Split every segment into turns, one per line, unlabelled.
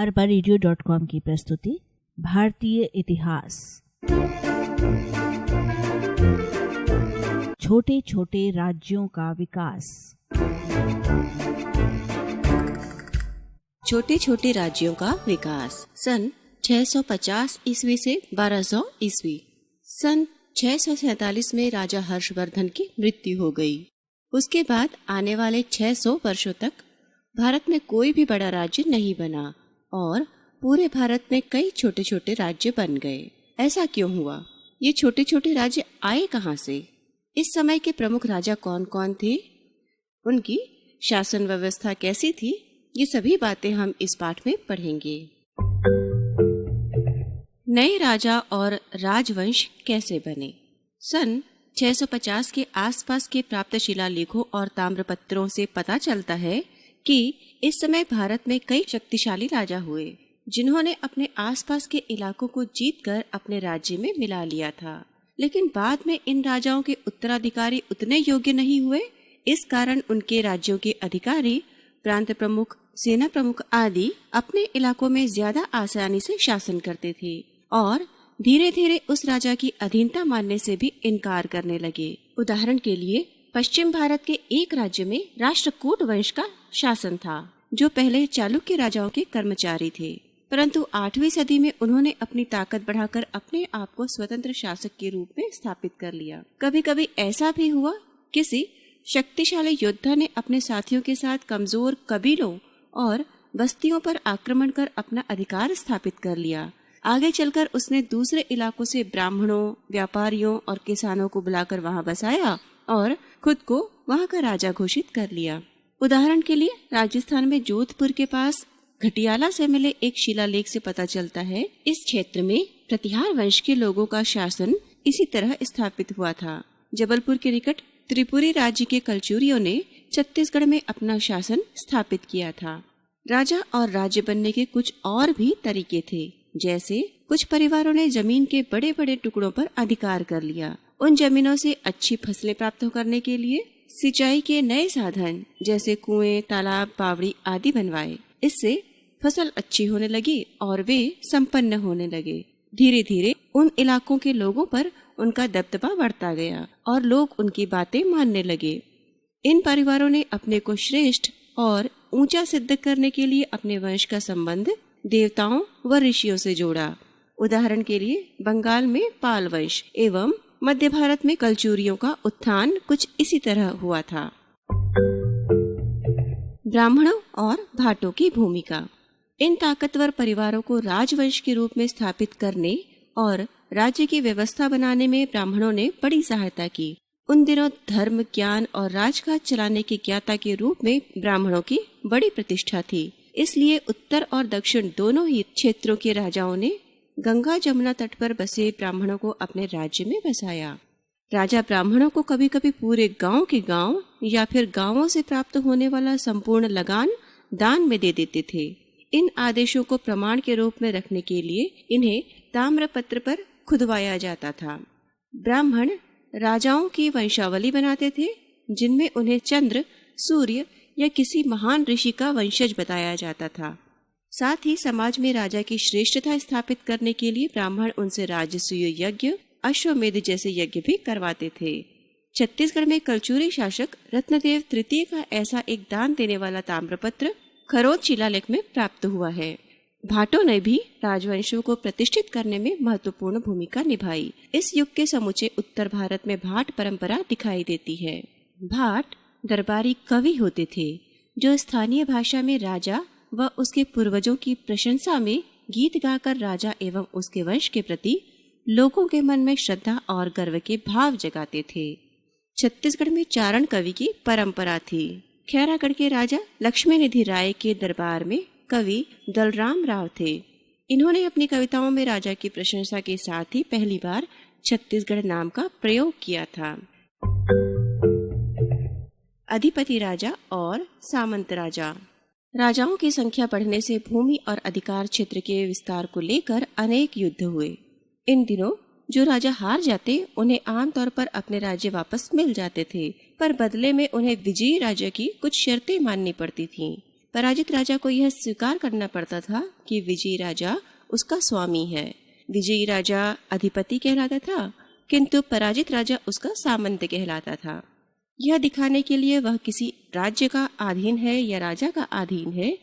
arbareadio.com की प्रस्तुति भारतीय इतिहास। छोटे छोटे राज्यों का विकास।
छोटे छोटे राज्यों का विकास। सन 650 ईस्वी से 1200 ईस्वी। सन 647 में राजा हर्षवर्धन की मृत्यु हो गई। उसके बाद आने वाले 600 वर्षों तक भारत में कोई भी बड़ा राज्य नहीं बना और पूरे भारत में कई छोटे छोटे राज्य बन गए। ऐसा क्यों हुआ? ये छोटे छोटे राज्य आए कहाँ से? इस समय के प्रमुख राजा कौन कौन थे? उनकी शासन व्यवस्था कैसी थी? ये सभी बातें हम इस पाठ में पढ़ेंगे। नए राजा और राजवंश कैसे बने? सन 650 के आसपास के प्राप्त शिलालेखों और ताम्रपत्रों से पता चलता है कि इस समय भारत में कई शक्तिशाली राजा हुए, जिन्होंने अपने आसपास के इलाकों को जीतकर अपने राज्य में मिला लिया था। लेकिन बाद में इन राजाओं के उत्तराधिकारी उतने योग्य नहीं हुए। इस कारण उनके राज्यों के अधिकारी, प्रांत प्रमुख, सेना प्रमुख आदि अपने इलाकों में ज्यादा आसानी से शासन करते थे और धीरे धीरे उस राजा की अधीनता मानने से भी इनकार करने लगे। उदाहरण के लिए पश्चिम भारत के एक राज्य में राष्ट्रकूट वंश का शासन था, जो पहले चालुक्य राजाओं के कर्मचारी थे, परंतु 8वीं सदी में उन्होंने अपनी ताकत बढ़ाकर अपने आप को स्वतंत्र शासक के रूप में स्थापित कर लिया। कभी कभी ऐसा भी हुआ, किसी शक्तिशाली योद्धा ने अपने साथियों के साथ कमजोर कबीलों और बस्तियों पर आक्रमण कर अपना अधिकार स्थापित कर लिया। आगे चलकर उसने दूसरे इलाकों से ब्राह्मणों, व्यापारियों और किसानों को बुलाकर वहां बसाया और खुद को वहां का राजा घोषित कर लिया। उदाहरण के लिए राजस्थान में जोधपुर के पास घटियाला से मिले एक शिलालेख से पता चलता है, इस क्षेत्र में प्रतिहार वंश के लोगों का शासन इसी तरह स्थापित हुआ था। जबलपुर के निकट त्रिपुरी राज्य के कलचुरियों ने छत्तीसगढ़ में अपना शासन स्थापित किया था। राजा और राज्य बनने के कुछ और भी तरीके थे, जैसे कुछ परिवारों ने जमीन के बड़े बड़े टुकड़ों पर अधिकार कर लिया। उन जमीनों से अच्छी फसलें प्राप्त करने के लिए सिंचाई के नए साधन जैसे कुएं, तालाब, बावड़ी आदि बनवाए। इससे फसल अच्छी होने लगी और वे संपन्न होने लगे। धीरे धीरे उन इलाकों के लोगों पर उनका दबदबा बढ़ता गया और लोग उनकी बातें मानने लगे। इन परिवारों ने अपने को श्रेष्ठ और ऊंचा सिद्ध करने के लिए अपने वंश का संबंध देवताओं व ऋषियों से जोड़ा। उदाहरण के लिए बंगाल में पाल वंश एवं मध्य भारत में कलचुरियों का उत्थान कुछ इसी तरह हुआ था। ब्राह्मणों और भाटों की भूमिका। इन ताकतवर परिवारों को राजवंश के रूप में स्थापित करने और राज्य की व्यवस्था बनाने में ब्राह्मणों ने बड़ी सहायता की। उन दिनों धर्म, ज्ञान और राजकाज चलाने के ज्ञाता के रूप में ब्राह्मणों की बड़ी प्रतिष्ठा थी। इसलिए उत्तर और दक्षिण दोनों ही क्षेत्रों के राजाओं ने गंगा जमुना तट पर बसे ब्राह्मणों को अपने राज्य में बसाया। राजा ब्राह्मणों को कभी कभी पूरे गांव के गांव या फिर गांवों से प्राप्त होने वाला संपूर्ण लगान दान में दे देते थे। इन आदेशों को प्रमाण के रूप में रखने के लिए इन्हें ताम्रपत्र पर खुदवाया जाता था। ब्राह्मण राजाओं की वंशावली बनाते थे, जिनमें उन्हें चंद्र, सूर्य या किसी महान ऋषि का वंशज बताया जाता था। साथ ही समाज में राजा की श्रेष्ठता स्थापित करने के लिए ब्राह्मण उनसे राजसूय यज्ञ, अश्वमेध जैसे यज्ञ भी करवाते थे। छत्तीसगढ़ में कलचुरी शासक रत्नदेव तृतीय का ऐसा एक दान देने वाला ताम्रपत्र खरोद शिलालेख में प्राप्त हुआ है। भाटों ने भी राजवंशों को प्रतिष्ठित करने में महत्वपूर्ण भूमिका निभाई। इस युग के समूचे उत्तर भारत में भाट परंपरा दिखाई देती है। भाट दरबारी कवि होते थे, जो स्थानीय भाषा में राजा व उसके पूर्वजों की प्रशंसा में गीत गाकर राजा एवं उसके वंश के प्रति लोगों के मन में श्रद्धा और गर्व के भाव जगाते थे। छत्तीसगढ़ में चारण कवि की परंपरा थी। खैरागढ़ के राजा लक्ष्मीनिधि राय के दरबार में कवि दलराम राव थे। इन्होंने अपनी कविताओं में राजा की प्रशंसा के साथ ही पहली बार छत्तीसगढ़ नाम का प्रयोग किया था। अधिपति राजा और सामंत राजा। राजाओं की संख्या बढ़ने से भूमि और अधिकार क्षेत्र के विस्तार को लेकर अनेक युद्ध हुए। इन दिनों जो राजा हार जाते उन्हें आमतौर पर अपने राज्य वापस मिल जाते थे, पर बदले में उन्हें विजयी राजा की कुछ शर्तें माननी पड़ती थीं। पराजित राजा को यह स्वीकार करना पड़ता था कि विजयी राजा उसका स्वामी है। विजयी राजा अधिपति कहलाता था, किंतु पराजित राजा उसका सामंत कहलाता था। यह दिखाने के लिए वह किसी राज्य का अधीन है या राजा का अधीन है,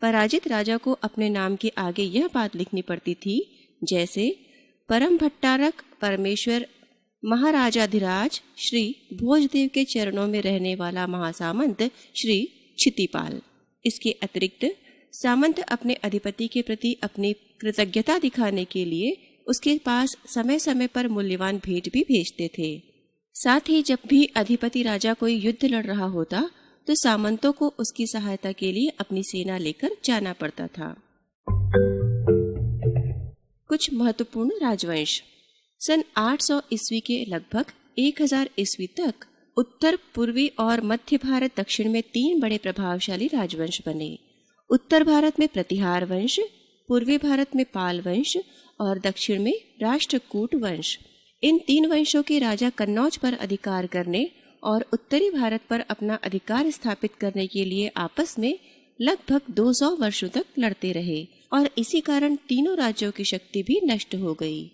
पराजित राजा को अपने नाम के आगे यह बात लिखनी पड़ती थी, जैसे परम भट्टारक परमेश्वर महाराजाधिराज श्री भोजदेव के चरणों में रहने वाला महासामंत श्री क्षितिपाल। इसके अतिरिक्त सामंत अपने अधिपति के प्रति अपनी कृतज्ञता दिखाने के लिए उसके पास समय समय पर मूल्यवान भेंट भी भेजते थे। साथ ही जब भी अधिपति राजा कोई युद्ध लड़ रहा होता तो सामंतों को उसकी सहायता के लिए अपनी सेना लेकर जाना पड़ता था। कुछ महत्वपूर्ण राजवंश। सन 800 ईस्वी के लगभग 1000 ईस्वी तक उत्तर, पूर्वी और मध्य भारत दक्षिण में 3 बड़े प्रभावशाली राजवंश बने। उत्तर भारत में प्रतिहार वंश, पूर्वी भारत में पाल वंश और दक्षिण में राष्ट्रकूट वंश। इन 3 वंशों के राजा कन्नौज पर अधिकार करने और उत्तरी भारत पर अपना अधिकार स्थापित करने के लिए आपस में लगभग 200 वर्षों तक लड़ते रहे और इसी कारण तीनों राज्यों की शक्ति भी नष्ट हो गई।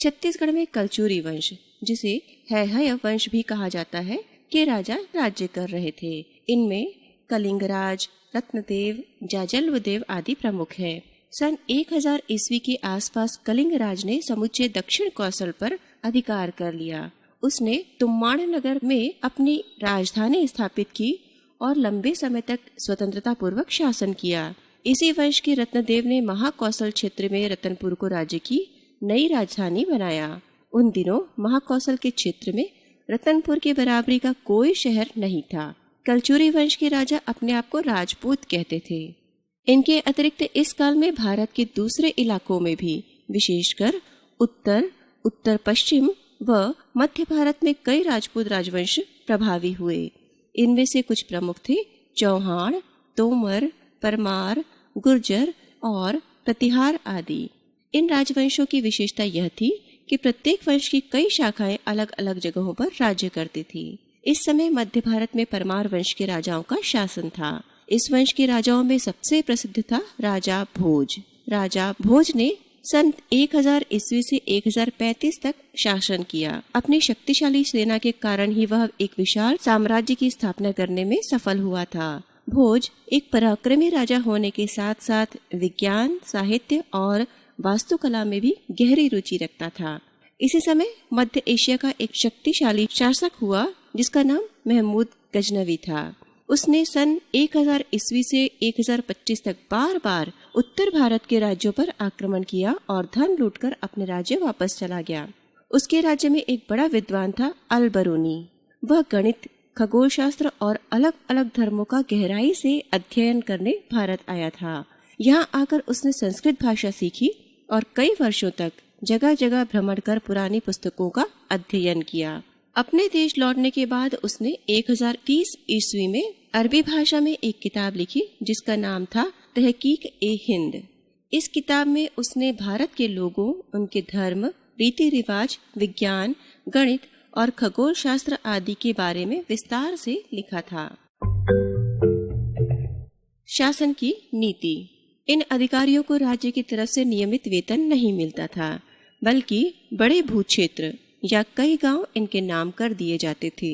छत्तीसगढ़ में कलचुरी वंश, जिसे हैहय वंश भी कहा जाता है, के राजा राज्य कर रहे थे। इनमें कलिंगराज, रत्नदेव, जाजल्वदेव आदि प्रमुख हैं। सन 1000 ईस्वी के आसपास कलिंगराज ने समूचे दक्षिण कौशल पर अधिकार कर लिया। उसने तुम्माड़ नगर में अपनी राजधानी स्थापित की और लंबे समय तक स्वतंत्रता पूर्वक शासन किया। इसी वंश के रत्नदेव ने महाकौशल क्षेत्र में रतनपुर को राज्य की नई राजधानी बनाया। उन दिनों महाकौशल के क्षेत्र में रतनपुर के बराबरी का कोई शहर नहीं था। कलचुरी वंश के राजा अपने आप को राजपूत कहते थे। इनके अतिरिक्त इस काल में भारत के दूसरे इलाकों में भी, विशेषकर उत्तर, उत्तर पश्चिम व मध्य भारत में कई राजपूत राजवंश प्रभावी हुए। इनमें से कुछ प्रमुख थे चौहान, तोमर, परमार, गुर्जर और प्रतिहार आदि। इन राजवंशों की विशेषता यह थी कि प्रत्येक वंश की कई शाखाएं अलग अलग जगहों पर राज्य करती थी। इस समय मध्य भारत में परमार वंश के राजाओं का शासन था। इस वंश के राजाओं में सबसे प्रसिद्ध था राजा भोज। राजा भोज ने सन 1000 ईस्वी से 1035 तक शासन किया। अपनी शक्तिशाली सेना के कारण ही वह एक विशाल साम्राज्य की स्थापना करने में सफल हुआ था। भोज एक पराक्रमी राजा होने के साथ साथ विज्ञान, साहित्य और वास्तुकला में भी गहरी रुचि रखता था। इसी समय मध्य एशिया का एक शक्तिशाली शासक हुआ जिसका नाम महमूद गजनवी था। उसने सन 1000 ईस्वी से 1025 तक बार बार उत्तर भारत के राज्यों पर आक्रमण किया और धन लूटकर अपने राज्य वापस चला गया। उसके राज्य में एक बड़ा विद्वान था अल बरूनी। वह गणित, खगोल शास्त्र और अलग अलग धर्मों का गहराई से अध्ययन करने भारत आया था। यहाँ आकर उसने संस्कृत भाषा सीखी और कई वर्षों तक जगह जगह भ्रमण कर पुरानी पुस्तकों का अध्ययन किया। अपने देश लौटने के बाद उसने 1030 ईस्वी में अरबी भाषा में एक किताब लिखी जिसका नाम था तहकीक-ए-हिंद। इस किताब में उसने भारत के लोगों, उनके धर्म, रीति रिवाज, विज्ञान, गणित और खगोल शास्त्र आदि के बारे में विस्तार से लिखा था। शासन की नीति। इन अधिकारियों को राज्य की तरफ से नियमित वेतन नहीं मिलता था, बल्कि बड़े भूक्षेत्र या कई गांव इनके नाम कर दिए जाते थे।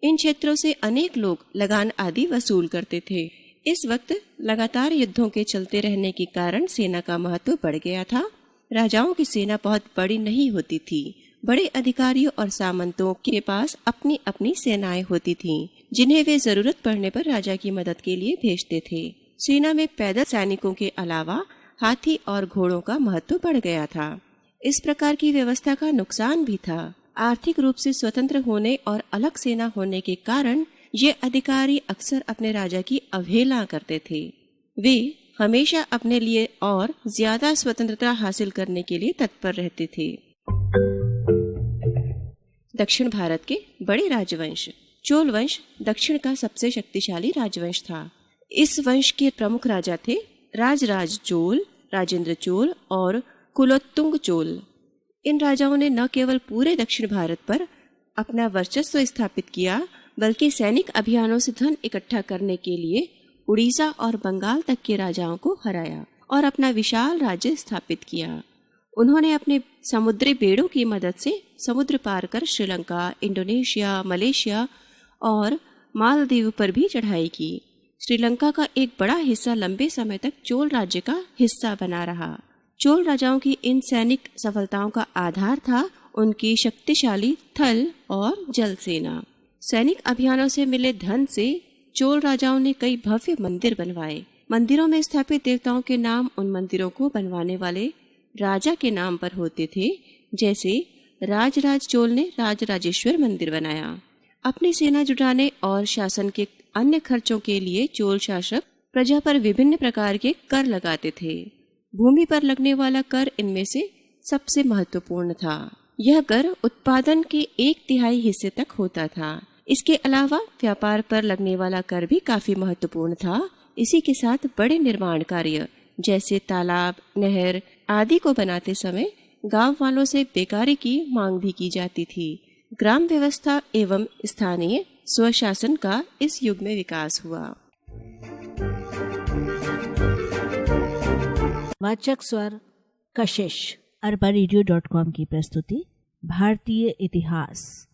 इन क्षेत्रों से अनेक लोग लगान आदि वसूल करते थे। इस वक्त लगातार युद्धों के चलते रहने के कारण सेना का महत्व बढ़ गया था। राजाओं की सेना बहुत बड़ी नहीं होती थी। बड़े अधिकारियों और सामंतों के पास अपनी अपनी सेनाएं होती थीं, जिन्हें वे जरूरत पड़ने पर राजा की मदद के लिए भेजते थे। सेना में पैदल सैनिकों के अलावा हाथी और घोड़ों का महत्व बढ़ गया था। इस प्रकार की व्यवस्था का नुकसान भी था। आर्थिक रूप से स्वतंत्र होने और अलग सेना होने के कारण ये अधिकारी अक्सर अपने राजा की अवहेलना करते थे। वे हमेशा अपने लिए और ज्यादा स्वतंत्रता हासिल करने के लिए तत्पर रहते थे। दक्षिण भारत के बड़े राजवंश। चोल वंश दक्षिण का सबसे शक्तिशाली राजवंश था। इस वंश के प्रमुख राजा थे राजराज चोल, राजेंद्र चोल और कुलोत्तुंग चोल। इन राजाओं ने न केवल पूरे दक्षिण भारत पर अपना वर्चस्व स्थापित किया, बल्कि सैनिक अभियानों से धन इकट्ठा करने के लिए उड़ीसा और बंगाल तक के राजाओं को हराया और अपना विशाल राज्य स्थापित किया। उन्होंने अपने समुद्री बेड़ों की मदद से समुद्र पार कर श्रीलंका, इंडोनेशिया, मलेशिया और मालदीव पर भी चढ़ाई की। श्रीलंका का एक बड़ा हिस्सा लंबे समय तक चोल राज्य का हिस्सा बना रहा। चोल राजाओं की इन सैनिक सफलताओं का आधार था उनकी शक्तिशाली थल और जल सेना। सैनिक अभियानों से मिले धन से चोल राजाओं ने कई भव्य मंदिर बनवाए। मंदिरों में स्थापित देवताओं के नाम उन मंदिरों को बनवाने वाले राजा के नाम पर होते थे। जैसे राजराज चोल ने राजराजेश्वर मंदिर बनाया। अपनी सेना जुटाने और शासन के अन्य खर्चों के लिए चोल शासक प्रजा पर विभिन्न प्रकार के कर लगाते थे। भूमि पर लगने वाला कर इनमें से सबसे महत्वपूर्ण था। यह कर उत्पादन के 1/3 हिस्से तक होता था। इसके अलावा व्यापार पर लगने वाला कर भी काफी महत्वपूर्ण था। इसी के साथ बड़े निर्माण कार्य जैसे तालाब, नहर आदि को बनाते समय गांव वालों से बेगारी की मांग भी की जाती थी। ग्राम व्यवस्था एवं स्थानीय स्वशासन का इस युग में विकास हुआ।
वाचक स्वर कशिश। अरबा रेडियो.com की प्रस्तुति भारतीय इतिहास।